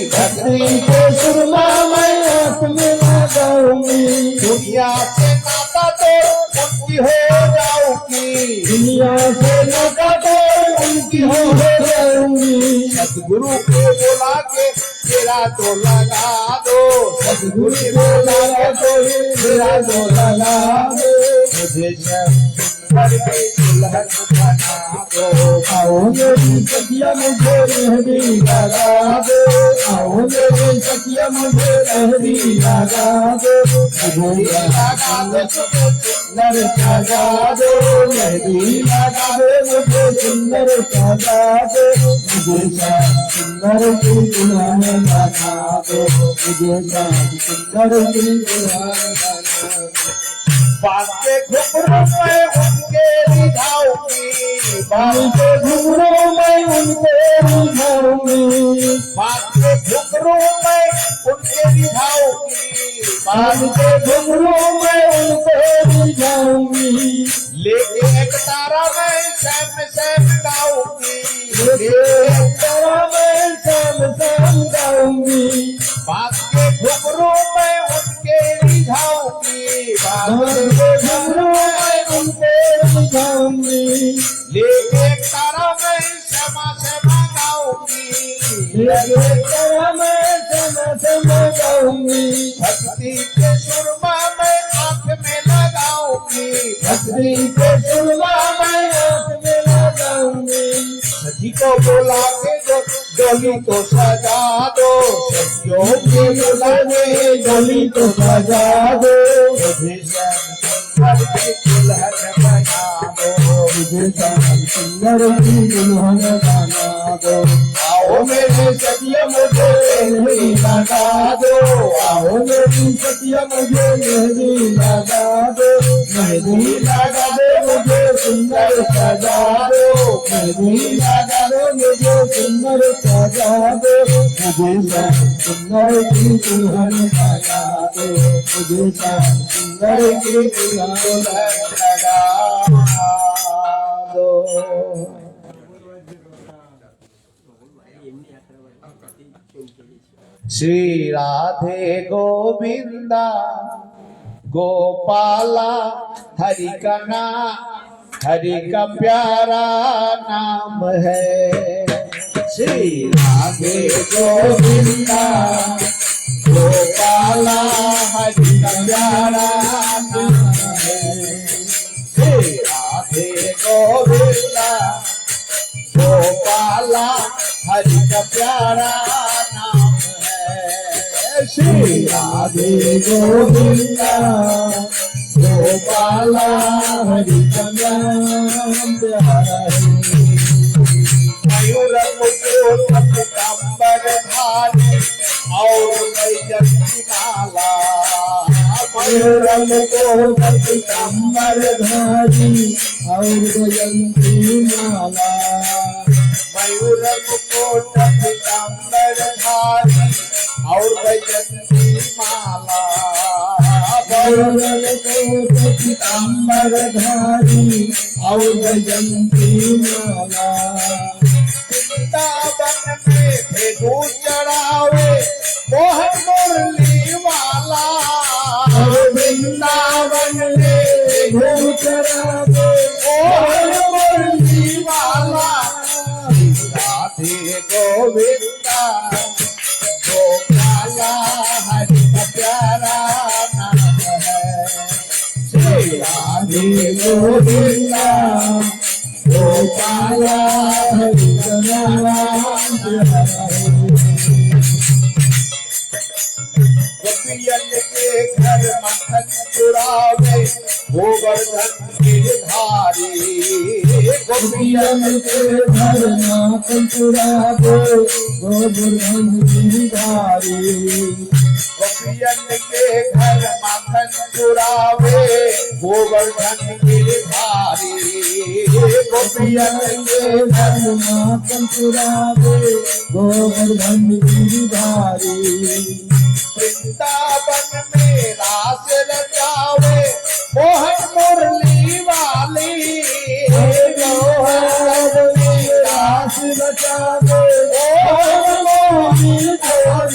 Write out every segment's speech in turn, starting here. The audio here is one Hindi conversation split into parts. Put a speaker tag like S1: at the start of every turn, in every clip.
S1: भक्ति के सुरमा मैं आंख में लगाऊंगी।
S2: दुनिया से नाता तो उनकी हो जाऊंगी।
S1: दुनिया से नाता तो उनकी हो जाऊंगी।
S2: सतगुरु को बोला के तेरा तो लगा दो।
S1: सतगुरु को लगा दो, तेरा तो लगा दो।
S2: मुझे शंकर के दुल्हन बना दो।
S1: आओ मेरी सखिया मुझे मेहंदी लगा दो। आओ मेरी सखिया मुझे मेहंदी लगा दो। मुझे लगा दो, सुंदर सजा दो। मेहंदी लगा दो, मुझे सुंदर सजा दो। मुझे सुंदर की दुल्हन बना दो। मुझे सुंदर की दुल्हन बना दो।
S2: बात के घुघरू में उनके रिझाऊंगी।
S1: बाल के घुंघरू में उनके रिझाऊंगी।
S2: बात के घुघरू में उनके रिझाऊंगी।
S1: बाल के घुंघरू में उनके रिझाऊंगी।
S2: लेके एक तारा में शैम शैम गाऊंगी।
S1: लेके एक तारा में शैम शैम गाऊंगी।
S2: बात के घुघरू में उनके रिझाऊंगी।
S1: बाल के घुंघरू में उनके रिझाऊंगी।
S2: लेके एक तारा में श्यामा श्यामा गाऊंगी।
S1: लेके एक तारा में शैम शैम गाऊंगी।
S2: भक्ति के सुरमा में आंख में लगाऊंगी।
S1: भक्ति के सुरमा मैं आंख में लगाऊंगी।
S2: सखी को बोला के जो डोली तो सजा दो। सखियों के बोला के
S1: गली तो बजा दो।
S2: मुझे शंकर की दुल्हन बना दो।
S1: मुझे सुंदर की दुल्हन बना दो।
S2: आओ मेरे
S1: सखिया मुझे मेहंदी लगा दो। आओ मेरी सखिया मुझे मेहंदी लगा दो। मेहंदी लगा दो, मुझे सुंदर सजा दो। मेहंदी लगा दो, मुझे सुंदर सजा दो। मुझे सुंदर की दुल्हन लगा दो। मुझे सुंदर की दुल्हन लगा दो।
S2: श्री राधे गोविंदा गोपाला हरि का प्यारा नाम है। श्री राधे गोविंदा गोपाला हरि का प्यारा नाम है। श्री राधे गोविंदा गोपाला हरि का प्यारा नाम है। श्री
S1: राधे गोविंदा गोपाला हरि का नाम प्यारा है।
S2: मयूर मुकुट पीतांबर धारी और वैजयंती माला।
S1: मयूर मुकुट पीतांबर धारी और वैजयंती माला।
S2: मयूर मुकुट पीतांबर धारी और वैजयंती माला।
S1: मयूर मुकुट पीतांबर धारी और वैजयंती माला।
S2: वृंदावन में भेदू चढ़ावे मोहन मुरली वाला।
S1: वृंदावन में भेदू चढ़ावे मोहन मुरली वाला।
S2: राधे गोविंदा गोपाला हरि का प्यारा नाम है। श्री
S1: राधे गोविंदा गोपाला हरि का नाम प्यारा है।
S2: गोपियन के घर मक्खन चुरावे गोवर्धन गिरधारी।
S1: गोपियन के घर माखन चुरावे गोवर्धन गिरधारी।
S2: गोपियन के घर माखन चुरावे गोवर्धन गिरधारी।
S1: गोपियन के घर माखन चुरावे गोवर्धन गिरधारी।
S2: वृंदावन में रास रचावे मोहन मुरली वाली।
S1: रास रचावे मोहन मुरली वाली।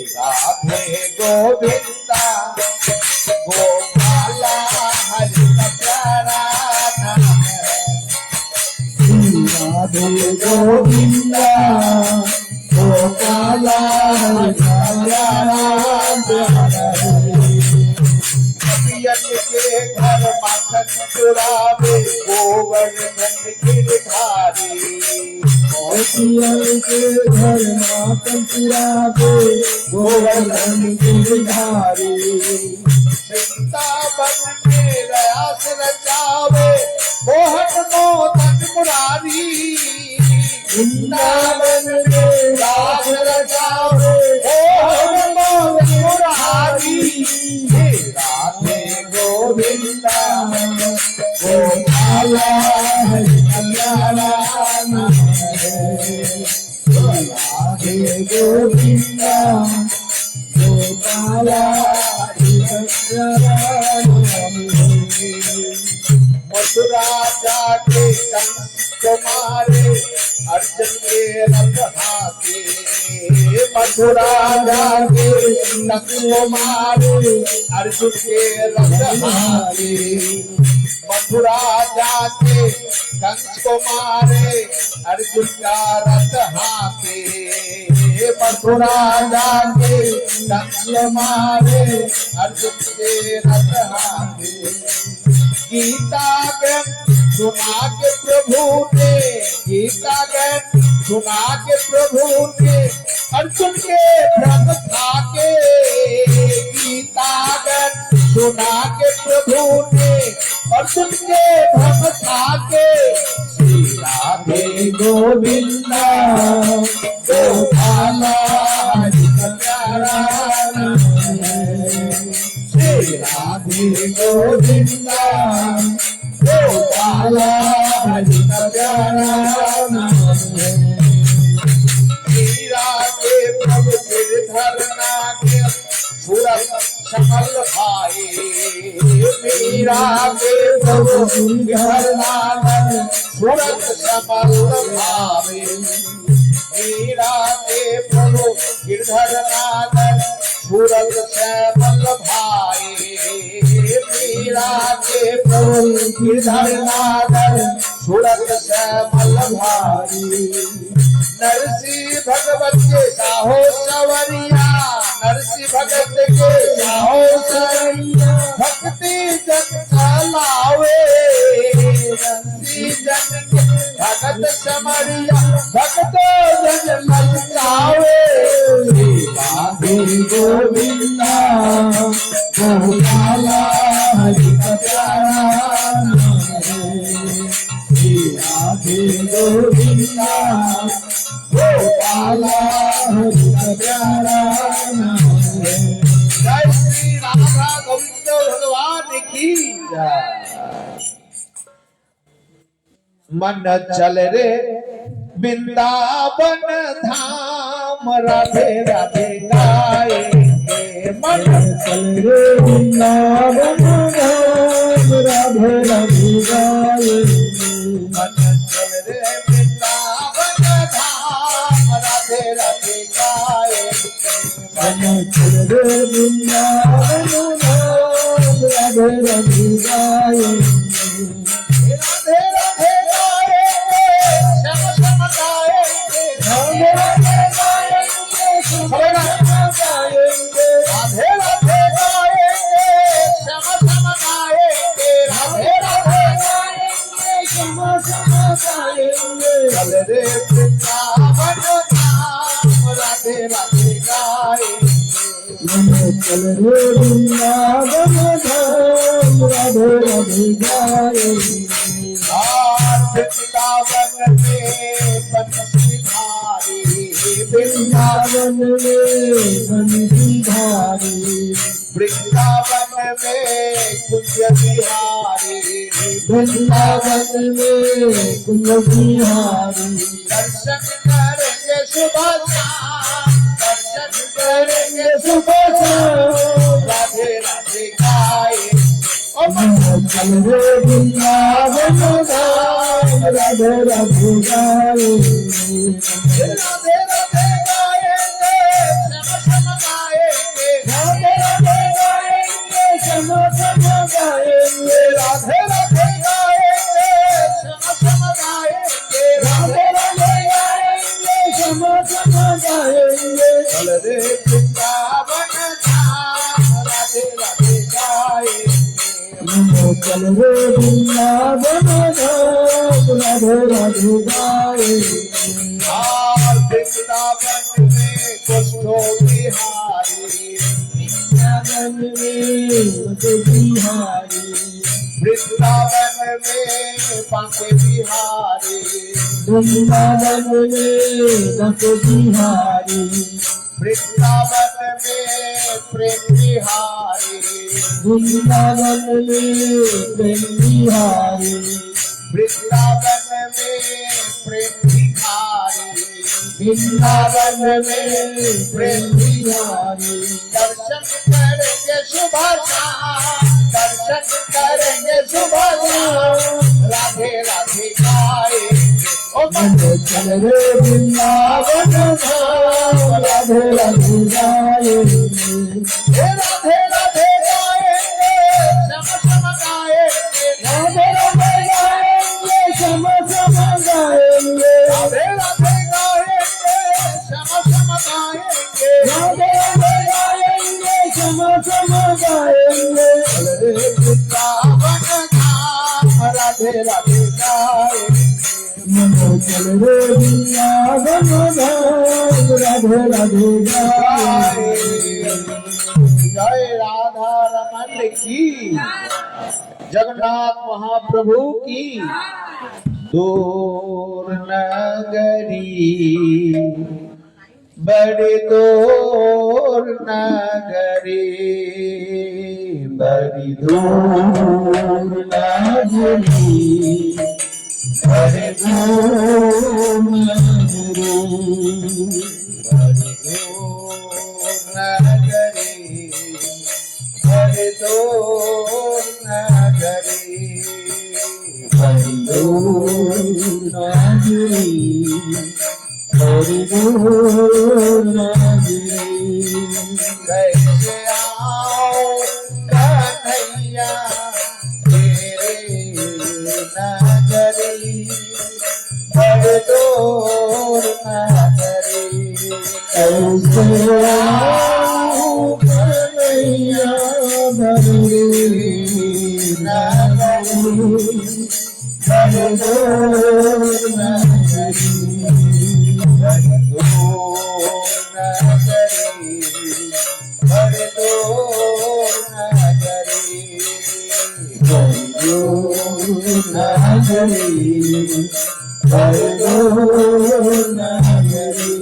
S2: राधे गोविंदा गोपाला हरि का प्यारा नाम है।
S1: राधे गोविंदा गोपाला हरि का प्यारा नाम है।
S2: कपियन के घर माखन चुरावे गोवर्धन गिरधारी।
S1: कपियन के घर माखन चुरावे गोवर्धन गिरधारी।
S2: वृंदावन में रयास रचावे मोहन मोदन मुरारी।
S1: वृंदावन में
S2: रास रचावे मोहन मोदन मुरारी। राधे गोविंदा
S1: गोपाला हरि का प्यारा नाम है। राधे गोविंदा गोपाला हरि का प्यारा नाम है।
S2: मथुरा जाके कंस को मारे अर्जुन के रथ हाथे। मथुरा जाके कंस को मारे अर्जुन के रथ हाथे। मथुरा जाके कंस को मारे अर्जुन का रथ हाथे। मथुरा जाके कंस को मारे अर्जुन के रथ हाथे। गीता ज्ञान सुना के प्रभु ने, गीता ज्ञान सुना के प्रभु ने अर्जुन के भ्रम था के। गीता ज्ञान सुना के प्रभु ने अर्जुन के भ्रम था के। श्री राधे
S1: गोविंदा गोपाला हरि का प्यारा नाम है। श्री राधे गोविंदा गोपाला हरि का प्यारा नाम है।
S2: मीरा के प्रभु गिरधर नागे सूरत समल भाई। मीरा के प्रभु गिरधर नागे सूरत समल भाई। मीरा के प्रभु गिरधर नागर सूरत श्यामल भाई। मीरा के प्रभु गिरधर नागर सूरत श्यामल भाई। नरसी भगवत के साहो सवरिया, नरसी भगत के साहो सवरिया। भक्ति जन लावे नरसी जन के भगत समरिया। भक्त जन ललचावे।
S1: राधे गोविंदा गोपाला हरि का प्यारा नाम है। राधे गोविंदा गोपाला हरि का प्यारा नाम है।
S2: जय श्री राधा गोविंद भगवान की जय। मन चल रे वृंदावन धाम राधे राधे गाएंगे। मन
S1: चल रे वृंदावन धाम राधे राधे गाएंगे।
S2: मन चल रे वृंदावन धाम राधे राधे गाएंगे।
S1: मन चल रे वृंदावन धाम राधे राधे गाएंगे।
S2: राधे राधे गाएंगे श्याम श्याम गाएंगे।
S1: राधे राधे गाएंगे श्याम श्याम गाएंगे।
S2: राधे राधे गाएंगे श्याम श्याम गाएंगे। राधे राधे
S1: गाएंगे श्याम श्याम गाएंगे।
S2: चल रे वृंदावन धाम राधे राधे गाएंगे।
S1: मन चल रे वृंदावन धाम राधे राधे गाएंगे।
S2: वृंदावन में बंसीधारी।
S1: वृंदावन में बंसीधारी।
S2: वृंदावन में कुंज बिहारी।
S1: वृंदावन में कुंज बिहारी।
S2: दर्शन करेंगे सुबह शाम। दर्शन करेंगे
S1: सुबह शाम।
S2: राधे राधे गाए।
S1: चल रे वृंदावन धाम राधे राधे गाएंगे।
S2: राधे राधे गाएंगे श्याम श्याम रे वृंदावन धाम राधे राधे गाएंगे
S1: चल रे वृंदावन धाम राधे राधे गाएंगे
S2: वृंदावन में कुष्ठो बिहारी
S1: वृंदावन में बिहारी
S2: वृंदावन में बांके बिहारी
S1: वृंदावन में दस बिहारी
S2: वृंदावन में प्रेम बिहारी
S1: वृंदावन में प्रेम बिहारी
S2: वृंदावन में प्रेम भिखारी
S1: वृंदावन में प्रेम बिहारी
S2: दर्शन करेंगे सुबह शाम दर्शन करेंगे सुबह शाम राधे राधे गाएंगे ओ
S1: मन चल रे वृंदावन धाम राधे राधे गाएंगे
S2: राधे राधे गाएंगे श्याम श्याम गाएंगे
S1: राधे राधे गाएंगे श्याम श्याम गाएंगे
S2: राधे राधे गाएंगे श्याम श्याम गाएंगे
S1: राधे राधे गाएंगे श्याम श्याम गाएंगे
S2: रे वृंदावन धाम राधे राधे गाएंगे
S1: मनो चल रे वृंदावन धाम राधे राधे गाएंगे
S2: जय राधा रमन की जगन्नाथ महाप्रभु की दूर नगरी बड़ी दूर नगरी बड़ी
S1: दूर नगरी बड़ी दूर नगरी
S2: बड़ी दूर नगरी बड़ी दूर नगरी
S1: बड़ी दूर नगरी बड़ी दूर नगरी
S2: कैसे आओ कन्हैया तेरे नगरी बड़ी दूर नगरी
S1: कैसे आओ कन्हैया बड़ी नगरी बड़ी दूर नगरी
S2: बड़ी दूर नगरी बड़ी दूर नगरी
S1: बड़ी दूर नगरी बड़ी दूर नगरी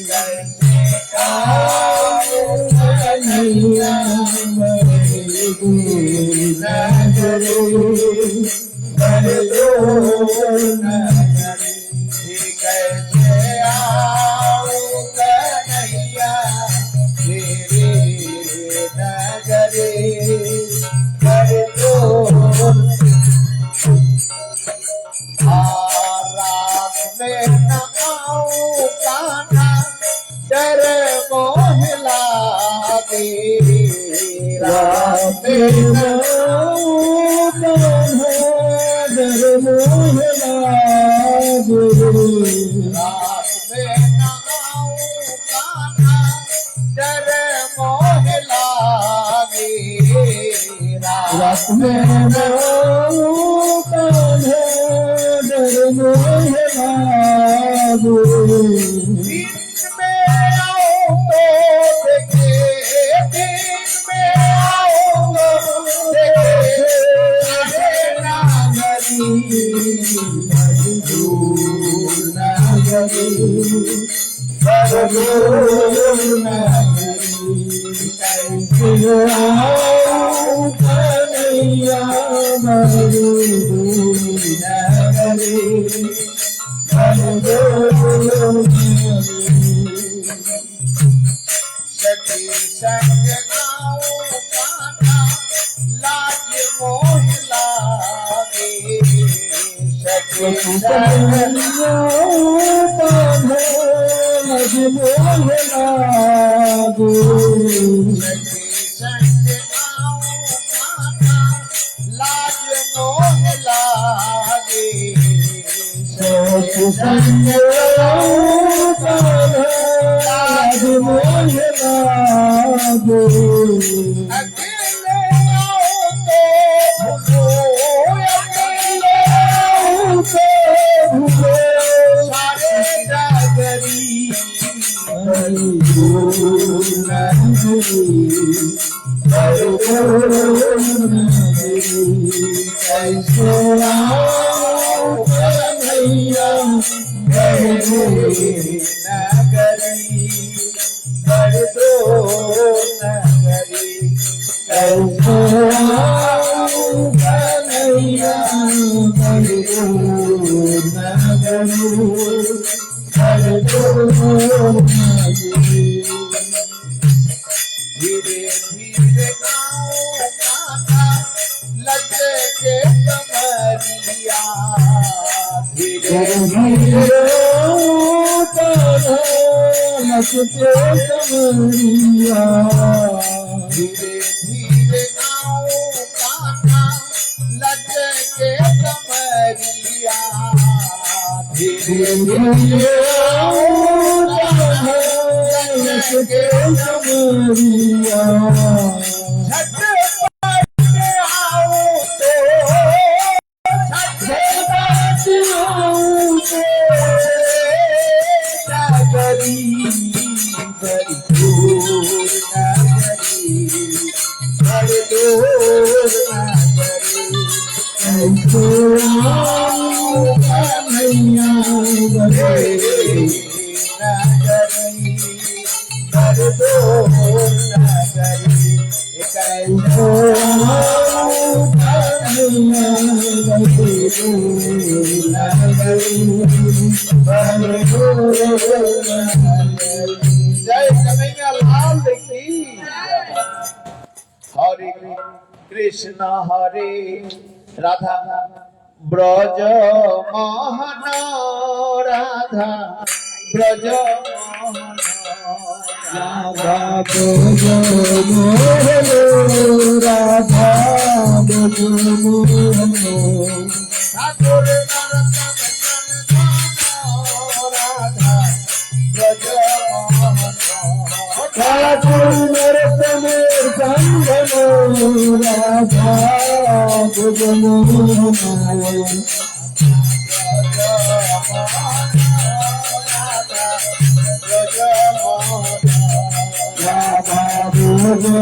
S2: कैसे आओ
S1: कन्हैया बड़ी दूर नगरी बड़ी दूर नगरी
S2: कैसे आओ कन्हैया तेरे नगरी बड़ी दूर रात में न आऊं कान्हा डर मोह लागे रात में न रात में न आऊं कान्हा डर मोह लागे
S1: रात में
S2: दिन में आओ तो देखे दिन में आओ तो देखे राधे नागरी सखी संग गाओ कान्हा लाज मोह लागे सखी संग सखी संग गाओ कान्हा लाज मोह लागे सखी संग लाज
S1: मोहे लागे
S2: अकेले आओ तो भूलो, अकेले आओ तो
S1: भूले
S2: सारे डगरी
S1: हरि बोल नगरी हरि बोल नगरी कैसे आओ कन्हैया हरि बोल
S2: नगरी कर दो नगरी
S1: कैसे आओ कन्हैया हरि बोल नगरी हरि बोल नगरी
S2: धीरे धीरे गाओ काका लगे के कमरिया धीरे
S1: धीरे नचते कमरिया
S2: धीरे धीरे गाओ काका लगे के कमरिया धीरे
S1: धीरे नचते कमरिया
S2: झटपट आओ तो झटपट नगरी बड़ी दूर नगरी बड़ी दूर नगरी
S1: कैसे आओ कन्हैया
S2: नगरी बड़ी दूर नगरी
S1: कैसे आओ कन्हैया
S2: जय कन्हैया लाल की हरे कृष्ण हरे राधा ब्रज मोहन राधा ब्रज मोहन
S1: राधा बोलो राधा बोलो
S2: ठाकुर नरतन राधा ब्रज मोहन
S1: ठाकुर नरतन संगनो राधा बोलो राधा बोलो राधा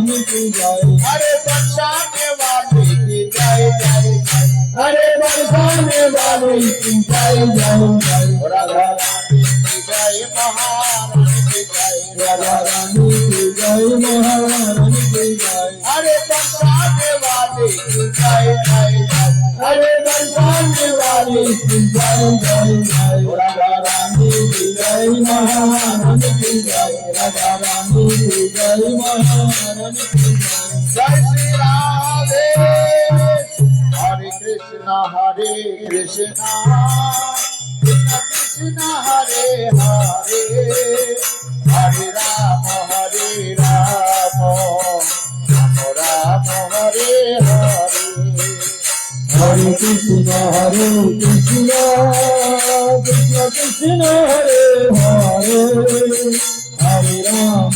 S2: हरे बरसाने वाली की जय
S1: अरे बरसाने वाली की जय जय जय
S2: राधा रानी की जय महारानी की जय
S1: राधा रानी की जय महारानी की जय
S2: अरे बरसाने वाली की जय जय जय
S1: अरे बरसाने वाली की जय जय जय राधा रानी की जय महारानी की जय राधा रानी की जय महारानी की जय
S2: जय श्री राधे हरे कृष्णा कृष्ण कृष्ण हरे हरे हरे राम राम राम हरे हरे
S1: हरे कृष्ण कृष्ण कृष्ण हरे हरे हरे राम